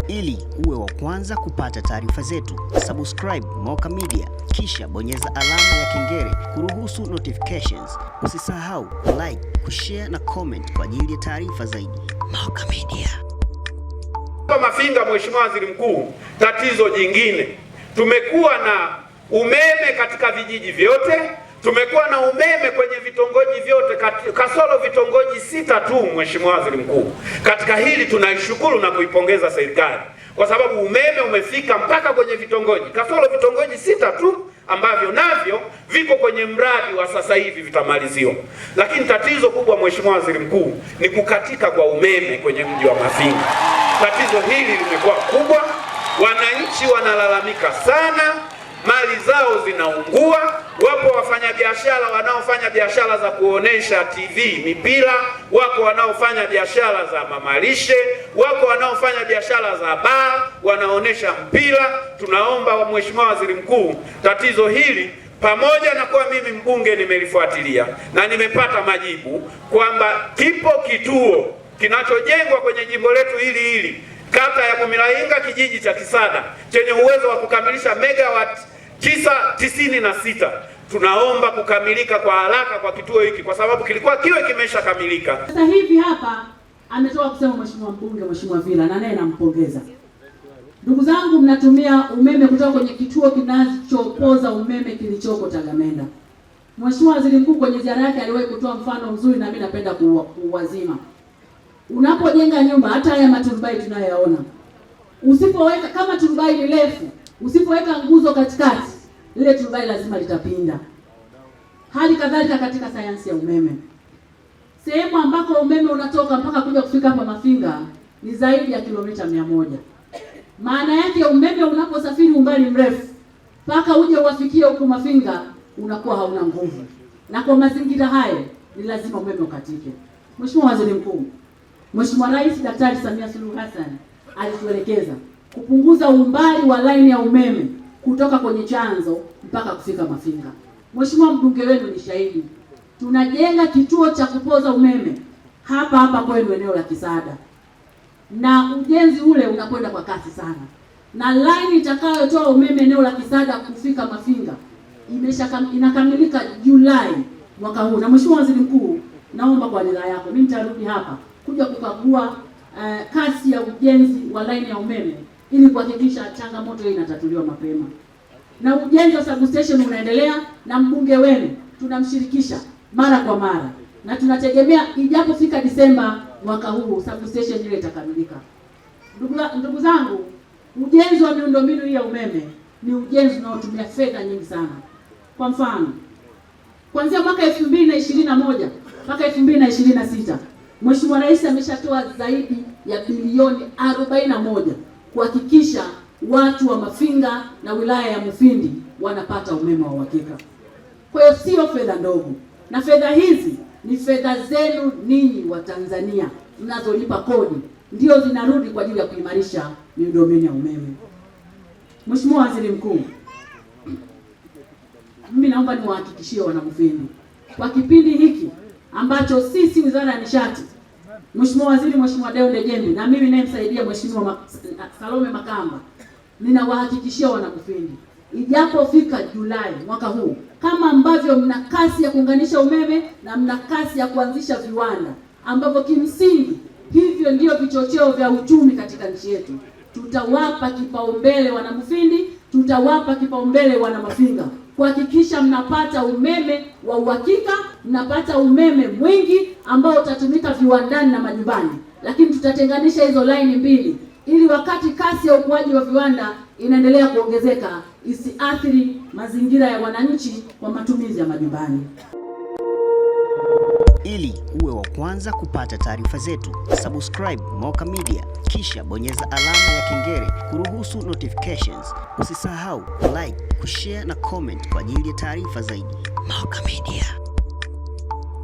Ili uwe wa kwanza kupata taarifa zetu, subscribe Moka Media kisha bonyeza alama ya kengele kuruhusu notifications. Usisahau like, kushare na comment kwa ajili ya taarifa zaidi. Moka Media. Kwa Mafinga, Mheshimiwa Waziri Mkuu, tatizo jingine, tumekuwa na umeme katika vijiji vyote, tumekuwa na umeme kwenye vitongoji vyote kasoro vitongoji 6 tu. Mheshimiwa Waziri Mkuu, katika hili tunaishukuru na kuipongeza serikali kwa sababu umeme umefika mpaka kwenye vitongoji kasoro vitongoji 6 tu ambavyo navyo viko kwenye mradi wa sasa hivi vitamaliziwa. Lakini tatizo kubwa Mheshimiwa Waziri Mkuu ni kukatika kwa umeme kwenye mji wa Mafinga. Tatizo hili limekuwa kubwa, wananchi wanalalamika sana, mali zao zinaungua. Wapo wafanyabiashara wanaofanya biashara za kuonesha TV mipira, wako wanaofanya biashara za mamalishe, wako wanaofanya biashara za baa wanaonesha mpira. Tunaomba Mheshimiwa Waziri Mkuu, tatizo hili pamoja na kuwa mimi mbunge nimelifuatilia na nimepata majibu kwamba kipo kituo kinachojengwa kwenye jimbo letu hili kata ya Kumilainga kijiji cha Kisada chenye uwezo wa kukamilisha megawati 996. Tunaomba kukamilika kwa haraka kwa kituo hiki kwa sababu kilikuwa kimeshakamilika. Sasa hivi hapa ametoka kusema Mheshimiwa mbunge, Mheshimiwa Vila, na naye nampongeza. Ndugu zangu, mnatumia umeme kutoka kwenye kituo kinachopoza umeme kilichoko Tagamenda. Mheshimiwa Waziri Mkuu kwenye ziara yake aliwahi kutoa mfano mzuri na mimi napenda kuwazima. Unapojenga nyumba, hata haya maturubai tunayoyaona, usipoweka kama turubai ni refu, usipoweka nguzo katikati, ile turubai lazima litapinda. Hali kadhalika katika sayansi ya umeme, sehemu ambako umeme unatoka mpaka kuja kufika hapa Mafinga ni zaidi ya kilomita 100. Maana yake umeme unaposafiri umbali mrefu mpaka uje uwafikie huko Mafinga unakuwa hauna nguvu, na kwa mazingira hayo ni lazima umeme ukatike. Mheshimiwa Waziri Mkuu, Mheshimiwa Rais Daktari Samia Suluhu Hassan alituelekeza kupunguza umbali wa laini ya umeme kutoka kwenye chanzo mpaka kufika Mafinga. Mheshimiwa mbunge wenu ni shahidi. Tunajenga kituo cha kupoza umeme hapa kwenu eneo la Kisada, na ujenzi ule unakwenda kwa kasi sana, na laini itakayotoa umeme eneo la Kisada kufika Mafinga inakamilika Julai mwaka huu. Na Mheshimiwa Waziri Mkuu, naomba kwa ridhaa yako mimi nitarudi hapa kuja kukagua kasi ya ujenzi wa laini ya umeme ili kuhakikisha changamoto hii inatatuliwa mapema. Na ujenzi wa substation unaendelea, na mbunge wenu tunamshirikisha mara kwa mara, na tunategemea ijapofika Disemba mwaka huu substation ile itakamilika. Ndugu zangu, ujenzi wa miundombinu hii ya umeme ni ujenzi unaotumia fedha nyingi sana. Kwa mfano, kuanzia mwaka 2021 mpaka 2026 Mheshimiwa Rais ameshatoa zaidi ya bilioni 41 kuhakikisha watu wa Mafinga na wilaya ya Mufindi wanapata umeme wa uhakika. Kwa hiyo sio fedha ndogo, na fedha hizi ni fedha zenu ninyi wa Tanzania mnazolipa kodi, ndio zinarudi kwa ajili ya kuimarisha miundombinu ya umeme. Mheshimiwa Waziri Mkuu, mimi naomba niwahakikishie wana Mufindi kwa kipindi hiki ambacho sisi Wizara ya Nishati, Mheshimiwa Waziri, Mheshimiwa Deo Ndejembi na mimi ninayemsaidia Mheshimiwa Salome Makamba, ninawahakikishia wana Mufindi ijapofika Julai mwaka huu, kama ambavyo mna kasi ya kuunganisha umeme na mna kasi ya kuanzisha viwanda ambavyo kimsingi hivyo ndio vichocheo vya uchumi katika nchi yetu, tutawapa kipaumbele wana Mufindi, tutawapa kipaumbele wana Mafinga kuhakikisha mnapata umeme wa uhakika, mnapata umeme mwingi ambao utatumika viwandani na majumbani. Lakini tutatenganisha hizo laini mbili ili wakati kasi ya ukuaji wa viwanda inaendelea kuongezeka isiathiri mazingira ya wananchi kwa matumizi ya majumbani. Ili uwe wa kwanza kupata taarifa zetu, subscribe Moka Media kisha bonyeza alama ya kengele kuruhusu notifications. Usisahau like, kushare na comment kwa ajili ya taarifa zaidi. Moka Media.